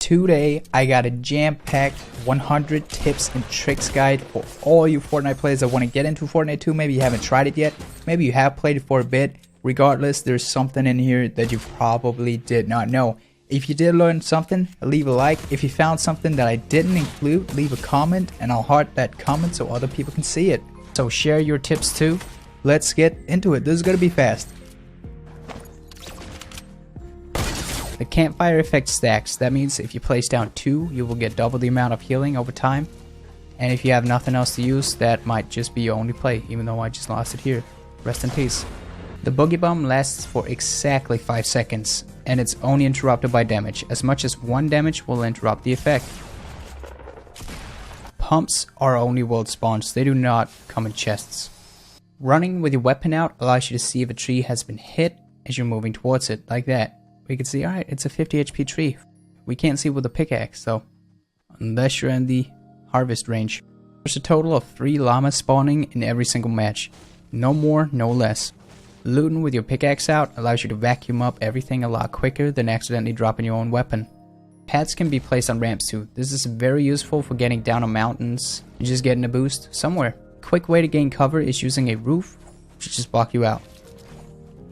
Today, I got a jam-packed 100 tips and tricks guide for all you Fortnite players that want to get into Fortnite 2. Maybe you haven't tried it yet. Maybe you have played it for a bit. Regardless, there's something in here that you probably did not know. If you did learn something, leave a like. If you found something that I didn't include, leave a comment and I'll heart that comment so other people can see it. So share your tips too. Let's get into it. This is going to be fast. The campfire effect stacks. That means if you place down 2, you will get double the amount of healing over time. And if you have nothing else to use, that might just be your only play, even though I just lost it here. Rest in peace. The boogie bomb lasts for exactly 5 seconds, and it's only interrupted by damage. As much as 1 damage will interrupt the effect. Pumps are only world spawns, they do not come in chests. Running with your weapon out allows you to see if a tree has been hit as you're moving towards it, like that. We can see, alright, it's a 50 HP tree. We can't see with a pickaxe, though, unless you're in the harvest range. There's a total of 3 llamas spawning in every single match. No more, no less. Looting with your pickaxe out allows you to vacuum up everything a lot quicker than accidentally dropping your own weapon. Pads can be placed on ramps too. This is very useful for getting down on mountains and just getting a boost somewhere. Quick way to gain cover is using a roof to just block you out.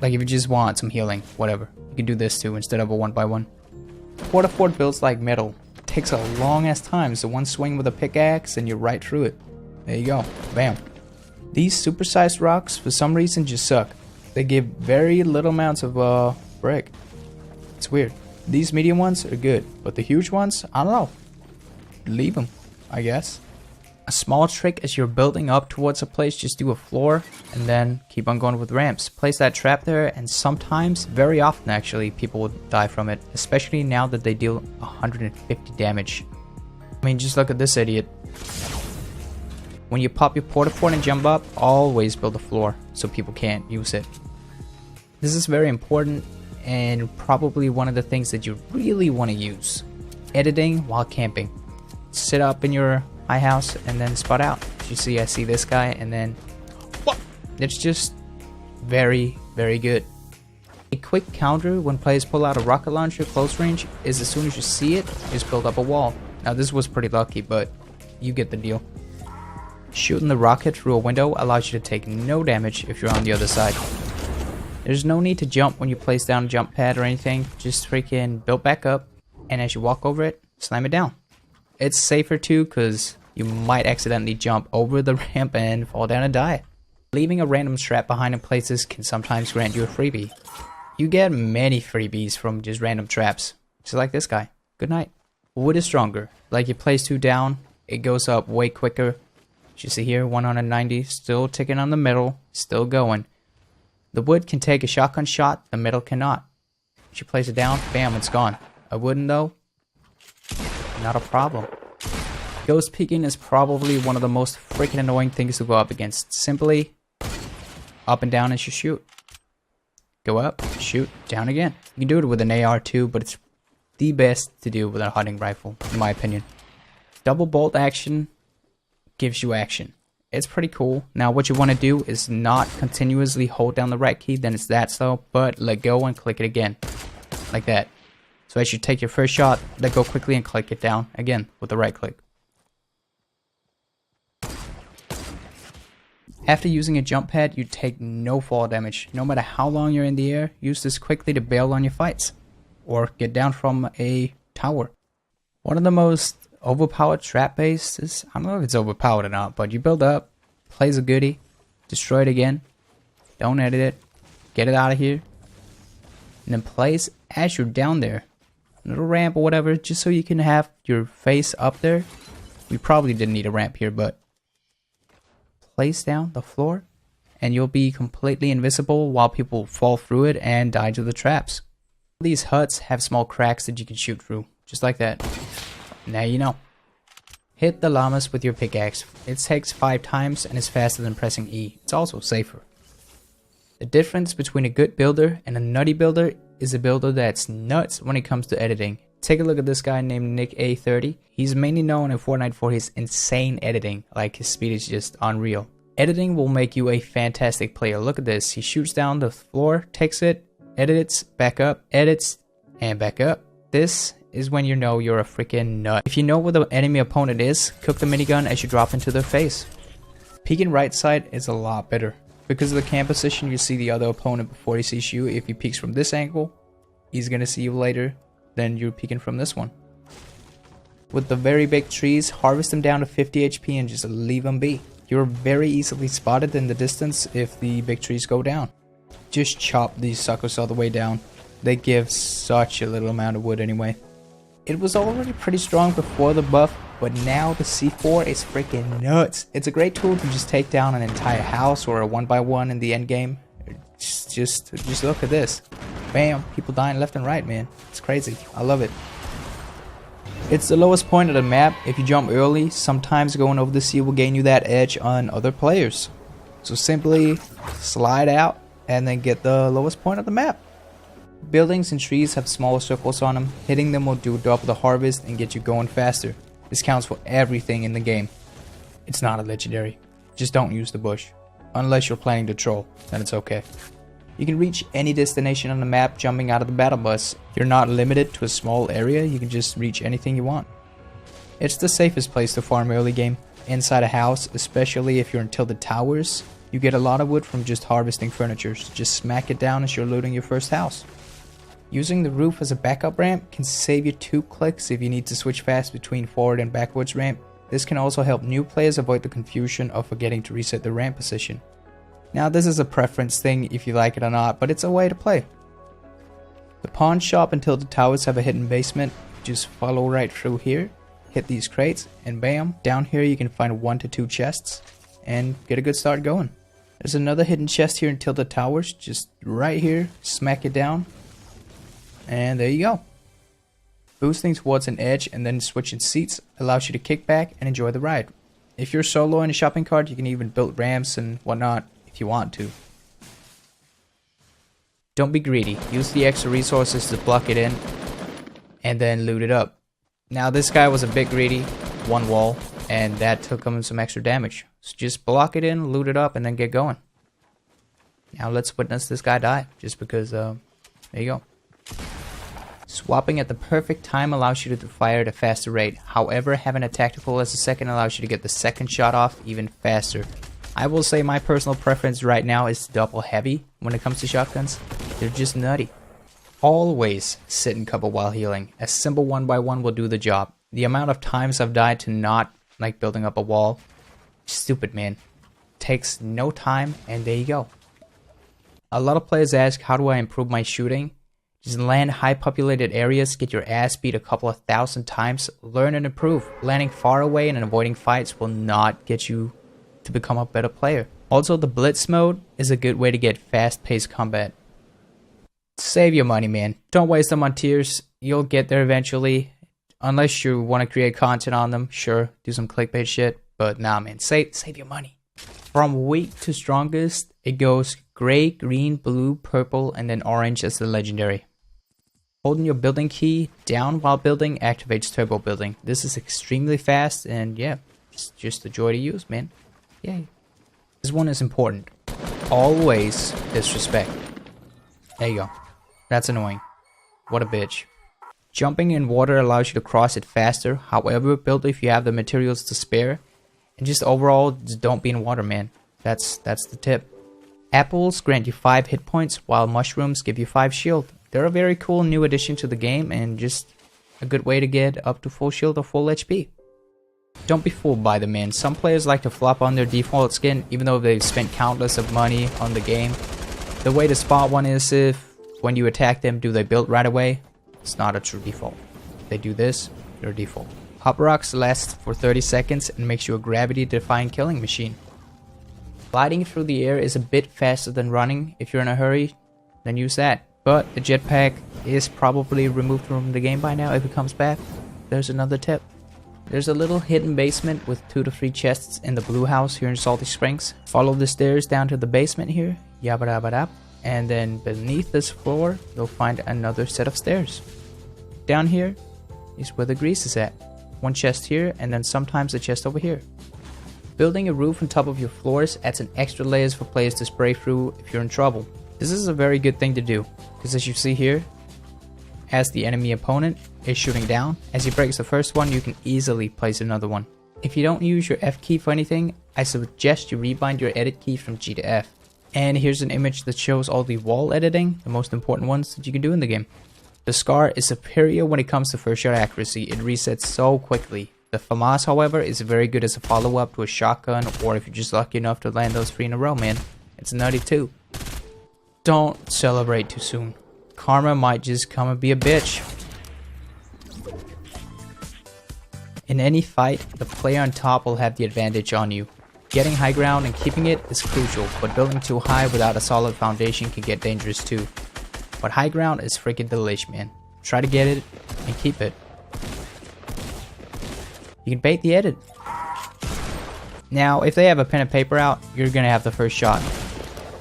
Like if you just want some healing, whatever. You can do this too instead of a 1x1. Fort builds like metal. It takes a long ass time, so one swing with a pickaxe and you're right through it. There you go. Bam. These supersized rocks for some reason just suck. They give very little amounts of brick. It's weird. These medium ones are good, but the huge ones, I don't know. Leave them, I guess. A small trick as you're building up towards a place, just do a floor and then keep on going with ramps. Place that trap there and sometimes, very often actually, people will die from it. Especially now that they deal 150 damage. I mean, just look at this idiot. When you pop your porta-fort and jump up, always build a floor so people can't use it. This is very important and probably one of the things that you really want to use. Editing while camping. Sit up in your high house and then spot out. As you see, I see this guy and then... It's just very, very good. A quick counter when players pull out a rocket launcher close range is as soon as you see it, just build up a wall. Now this was pretty lucky, but you get the deal. Shooting the rocket through a window allows you to take no damage if you're on the other side. There's no need to jump when you place down a jump pad or anything. Just freaking build back up, and as you walk over it, slam it down. It's safer too, because you might accidentally jump over the ramp and fall down and die. Leaving a random trap behind in places can sometimes grant you a freebie. You get many freebies from just random traps. Just like this guy. Good night. Wood is stronger. Like you place 2 down, it goes up way quicker. As you see here, 190, still ticking on the middle, still going. The wood can take a shotgun shot, the metal cannot. As you place it down, bam, it's gone. A wooden though, not a problem. Ghost peeking is probably one of the most freaking annoying things to go up against. Simply up and down as you shoot. Go up, shoot, down again. You can do it with an AR too, but it's the best to do with a hunting rifle, in my opinion. Double bolt action gives you action. It's pretty cool. Now what you want to do is not continuously hold down the right key, then it's that slow, but let go and click it again. Like that. So as you take your first shot, let go quickly and click it down again with the right click. After using a jump pad, you take no fall damage. No matter how long you're in the air, use this quickly to bail on your fights. Or get down from a tower. One of the most overpowered trap bases, I don't know if it's overpowered or not, but you build up, plays a goodie, destroy it again, don't edit it, get it out of here, and then place as you're down there, a little ramp or whatever, just so you can have your face up there. We probably didn't need a ramp here, but place down the floor and you'll be completely invisible while people fall through it and die to the traps. These huts have small cracks that you can shoot through, just like that. Now you know. Hit the llamas with your pickaxe. It takes 5 times and is faster than pressing E. It's also safer. The difference between a good builder and a nutty builder is a builder that's nuts when it comes to editing. Take a look at this guy named Nick A30. He's mainly known in Fortnite for his insane editing. Like, his speed is just unreal. Editing will make you a fantastic player. Look at this. He shoots down the floor, takes it, edits, back up, edits, and back up. This is when you know you're a freaking nut. If you know where the enemy opponent is, cook the minigun as you drop into their face. Peeking right side is a lot better. Because of the cam position, you see the other opponent before he sees you. If he peeks from this angle, he's gonna see you later than you're peeking from this one. With the very big trees, harvest them down to 50 HP and just leave them be. You're very easily spotted in the distance if the big trees go down. Just chop these suckers all the way down. They give such a little amount of wood anyway. It was already pretty strong before the buff, but now the C4 is freaking nuts. It's a great tool to just take down an entire house or a 1x1 in the end game. Just look at this. Bam, people dying left and right, man. It's crazy. I love it. It's the lowest point of the map. If you jump early, sometimes going over the sea will gain you that edge on other players. So simply slide out and then get the lowest point of the map. Buildings and trees have smaller circles on them. Hitting them will do double the harvest and get you going faster. This counts for everything in the game. It's not a legendary. Just don't use the bush. Unless you're planning to troll, then it's okay. You can reach any destination on the map jumping out of the battle bus. You're not limited to a small area, you can just reach anything you want. It's the safest place to farm early game. Inside a house, especially if you're in tilted towers, you get a lot of wood from just harvesting furniture, so just smack it down as you're looting your first house. Using the roof as a backup ramp can save you 2 clicks if you need to switch fast between forward and backwards ramp. This can also help new players avoid the confusion of forgetting to reset the ramp position. Now this is a preference thing if you like it or not, but it's a way to play. The pawn shop and tilted towers have a hidden basement. Just follow right through here, hit these crates, and bam, down here you can find 1 to 2 chests and get a good start going. There's another hidden chest here in tilted towers, just right here, smack it down. And there you go. Boosting towards an edge and then switching seats allows you to kick back and enjoy the ride. If you're solo in a shopping cart, you can even build ramps and whatnot if you want to. Don't be greedy. Use the extra resources to block it in and then loot it up. Now this guy was a bit greedy, 1 wall, and that took him some extra damage. So just block it in, loot it up, and then get going. Now let's witness this guy die, just because, there you go. Swapping at the perfect time allows you to fire at a faster rate. However, having a tactical as a second allows you to get the second shot off even faster. I will say my personal preference right now is double heavy when it comes to shotguns. They're just nutty. Always sit and cover while healing. A simple 1x1 will do the job. The amount of times I've died to not like building up a wall, stupid man. Takes no time and there you go. A lot of players ask, how do I improve my shooting? Just land high populated areas, get your ass beat a couple of 1,000 times, learn and improve. Landing far away and avoiding fights will not get you to become a better player. Also, the blitz mode is a good way to get fast paced combat. Save your money, man. Don't waste them on tiers. You'll get there eventually. Unless you want to create content on them, sure, do some clickbait shit. But nah, man, save your money. From weak to strongest, it goes gray, green, blue, purple, and then orange as the legendary. Holding your building key down while building activates turbo building. This is extremely fast and yeah, it's just a joy to use, man. Yay. This one is important. Always disrespect. There you go. That's annoying. What a bitch. Jumping in water allows you to cross it faster. However, build if you have the materials to spare. And just overall, just don't be in water, man. That's the tip. Apples grant you 5 hit points, while mushrooms give you 5 shield. They're a very cool new addition to the game, and just a good way to get up to full shield or full HP. Don't be fooled by them, man. Some players like to flop on their default skin, even though they've spent countless of money on the game. The way to spot one is if, when you attack them, do they build right away? It's not a true default. If they do this, they're default. Hop rocks lasts for 30 seconds and makes you a gravity-defying killing machine. Gliding through the air is a bit faster than running. If you're in a hurry, then use that. But the jetpack is probably removed from the game by now if it comes back. There's another tip. There's a little hidden basement with 2 to 3 chests in the blue house here in Salty Springs. Follow the stairs down to the basement here. Yabba dabba dab. And then beneath this floor, you'll find another set of stairs. Down here is where the grease is at. 1 chest here and then sometimes a chest over here. Building a roof on top of your floors adds an extra layers for players to spray through if you're in trouble. This is a very good thing to do, because as you see here, as the enemy opponent is shooting down. As he breaks the first one, you can easily place another one. If you don't use your F key for anything, I suggest you rebind your edit key from G to F. And here's an image that shows all the wall editing, the most important ones that you can do in the game. The Scar is superior when it comes to first shot accuracy. It resets so quickly. The FAMAS, however, is very good as a follow-up to a shotgun, or if you're just lucky enough to land those 3 in a row, man. It's nutty too. Don't celebrate too soon. Karma might just come and be a bitch. In any fight, the player on top will have the advantage on you. Getting high ground and keeping it is crucial, but building too high without a solid foundation can get dangerous too. But high ground is freaking delish, man. Try to get it and keep it. You can bait the edit. Now, if they have a pen and paper out, you're gonna have the first shot.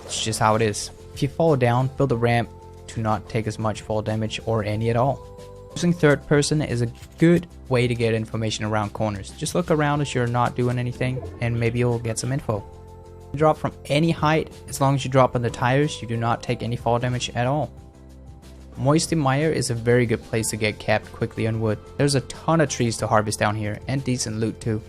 It's just how it is. If you fall down, build a ramp to not take as much fall damage or any at all. Using third person is a good way to get information around corners. Just look around as you're not doing anything and maybe you'll get some info. Drop from any height. As long as you drop on the tires, you do not take any fall damage at all. Moisty Mire is a very good place to get capped quickly on wood. There's a ton of trees to harvest down here and decent loot too.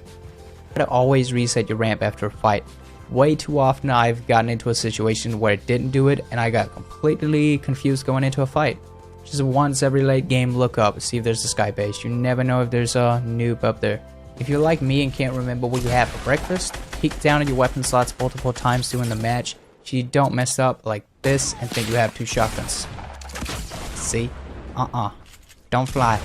Try to always reset your ramp after a fight. Way too often I've gotten into a situation where it didn't do it and I got completely confused going into a fight. Just once every late game look up, see if there's a sky base. You never know if there's a noob up there. If you're like me and can't remember what you had for breakfast, peek down at your weapon slots multiple times during the match so you don't mess up like this and think you have 2 shotguns. See? Don't fly.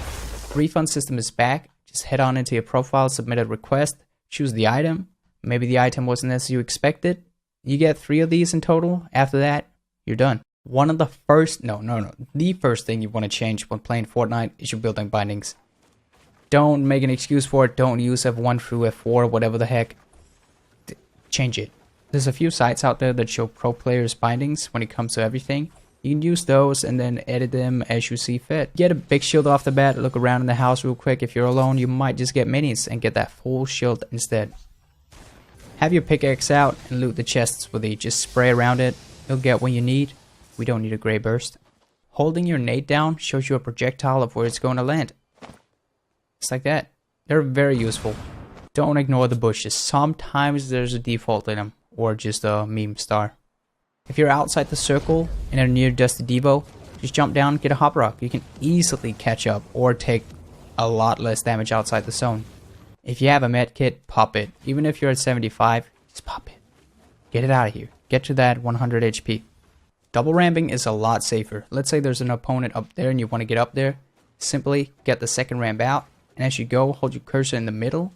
Refund system is back. Just head on into your profile, submit a request, choose the item. Maybe the item wasn't as you expected. You get 3 of these in total. After that, you're done. The first thing you want to change when playing Fortnite is your building bindings. Don't make an excuse for it. Don't use F1 through F4, whatever the heck. Change it. There's a few sites out there that show pro players bindings when it comes to everything. You can use those and then edit them as you see fit. Get a big shield off the bat, look around in the house real quick. If you're alone, you might just get minis and get that full shield instead. Have your pickaxe out and loot the chests with it. Just spray around it. You'll get what you need. We don't need a gray burst. Holding your nade down shows you a projectile of where it's going to land. Just like that. They're very useful. Don't ignore the bushes. Sometimes there's a default in them or just a meme star. If you're outside the circle and are near Dusty Devo, just jump down and get a hop rock. You can easily catch up or take a lot less damage outside the zone. If you have a med kit, pop it. Even if you're at 75, just pop it. Get it out of here. Get to that 100 HP. Double ramping is a lot safer. Let's say there's an opponent up there and you want to get up there. Simply get the second ramp out, and as you go, hold your cursor in the middle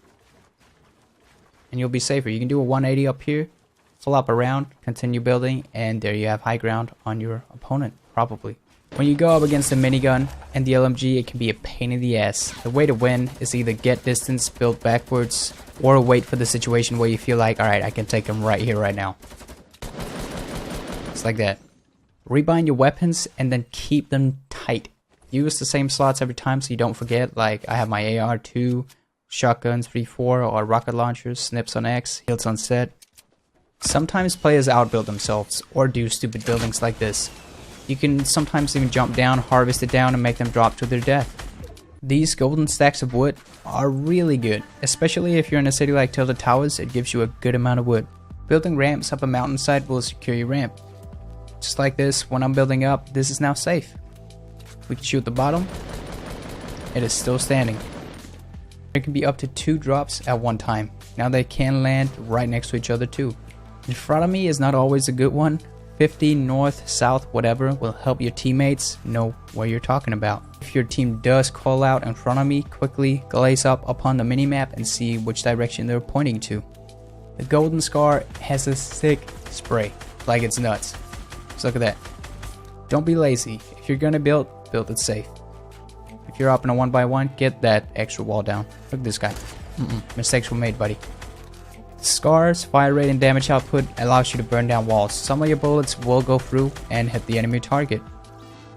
and you'll be safer. You can do a 180 up here, flop around, continue building, and there you have high ground on your opponent, probably. When you go up against the minigun and the LMG, it can be a pain in the ass. The way to win is either get distance, build backwards, or wait for the situation where you feel like, alright, I can take him right here, right now. It's like that. Rebind your weapons and then keep them tight. Use the same slots every time so you don't forget, like I have my AR2, shotguns 3-4, or rocket launchers, snips on X, heals on set. Sometimes players outbuild themselves or do stupid buildings like this. You can sometimes even jump down, harvest it down, and make them drop to their death. These golden stacks of wood are really good, especially if you're in a city like Tilted Towers. It gives you a good amount of wood. Building ramps up a mountainside will secure your ramp. Just like this, when I'm building up, this is now safe. We can shoot the bottom. It is still standing. There can be up to 2 drops at one time. Now they can land right next to each other too. In front of me is not always a good one. 50, north, south, whatever will help your teammates know what you're talking about. If your team does call out in front of me, quickly glaze up upon the minimap and see which direction they're pointing to. The Golden Scar has a sick spray, like it's nuts. Just look at that. Don't be lazy. If you're gonna build it safe. If you're up in a 1x1, get that extra wall down. Look at this guy. Mistakes were made, buddy. Scars, fire rate, and damage output allows you to burn down walls. Some of your bullets will go through and hit the enemy target.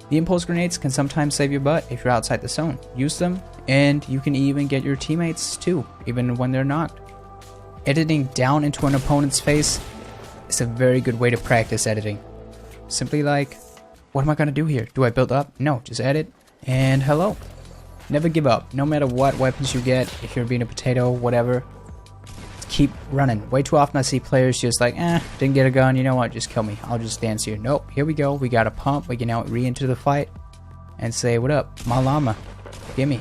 The impulse grenades can sometimes save your butt if you're outside the zone. Use them, and you can even get your teammates too, even when they're knocked. Editing down into an opponent's face is a very good way to practice editing. Simply like, what am I gonna do here? Do I build up? No, just edit. And hello. Never give up. No matter what weapons you get, if you're being a potato, whatever, keep running. Way too often I see players just like, didn't get a gun, you know what, just kill me. I'll just dance here. Nope, here we go. We got a pump. We can now re-enter the fight and say, what up, my llama? Gimme.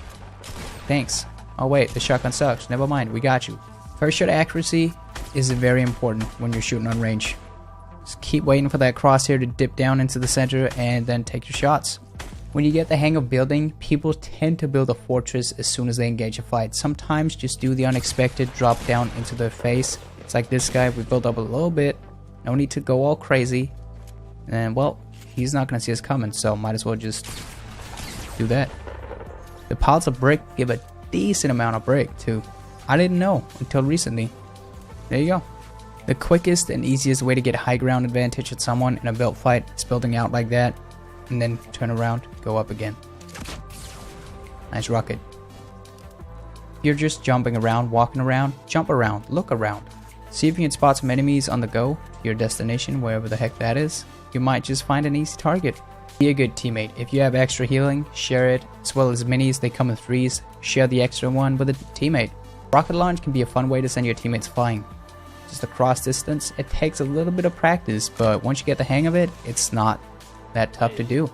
Thanks. Oh wait, the shotgun sucks. Never mind, we got you. First shot accuracy is very important when you're shooting on range. Just keep waiting for that crosshair to dip down into the center and then take your shots. When you get the hang of building, people tend to build a fortress as soon as they engage a fight. Sometimes just do the unexpected, drop down into their face. It's like this guy, we built up a little bit, no need to go all crazy. And well, he's not gonna see us coming, so might as well just do that. The piles of brick give a decent amount of brick too. I didn't know until recently. There you go. The quickest and easiest way to get high ground advantage at someone in a built fight is building out like that, and then turn around, go up again. Nice rocket. You're just jumping around, walking around, jump around, look around. See if you can spot some enemies on the go to your destination, wherever the heck that is. You might just find an easy target. Be a good teammate. If you have extra healing, share it, as well as minis, they come in threes. Share the extra one with a teammate. Rocket launch can be a fun way to send your teammates flying. Just across distance, it takes a little bit of practice, but once you get the hang of it, it's not that tough to do.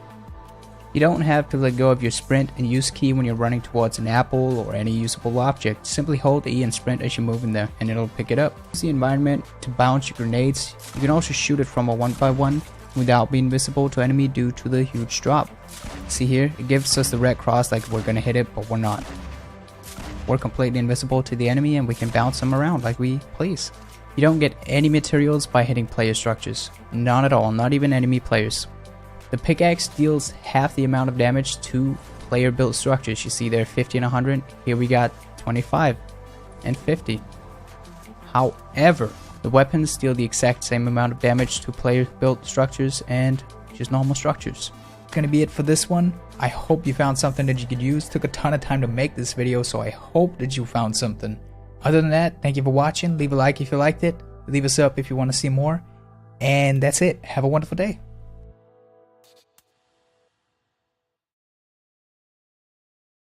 You don't have to let go of your sprint and use key when you're running towards an apple or any usable object. Simply hold E and sprint as you move in there and it'll pick it up. Use the environment to bounce your grenades. You can also shoot it from a 1x1 without being visible to enemy due to the huge drop. See here, it gives us the red cross like we're gonna hit it, but we're not. We're completely invisible to the enemy and we can bounce them around like we please. You don't get any materials by hitting player structures. None at all, not even enemy players. The pickaxe deals half the amount of damage to player built structures. You see there 50 and 100. Here we got 25 and 50. However, the weapons deal the exact same amount of damage to player built structures and just normal structures. Gonna be it for this one. I hope you found something that you could use. Took a ton of time to make this video, so I hope that you found something. Other than that, thank you for watching. Leave a like if you liked it. Leave us up if you want to see more. And that's it. Have a wonderful day.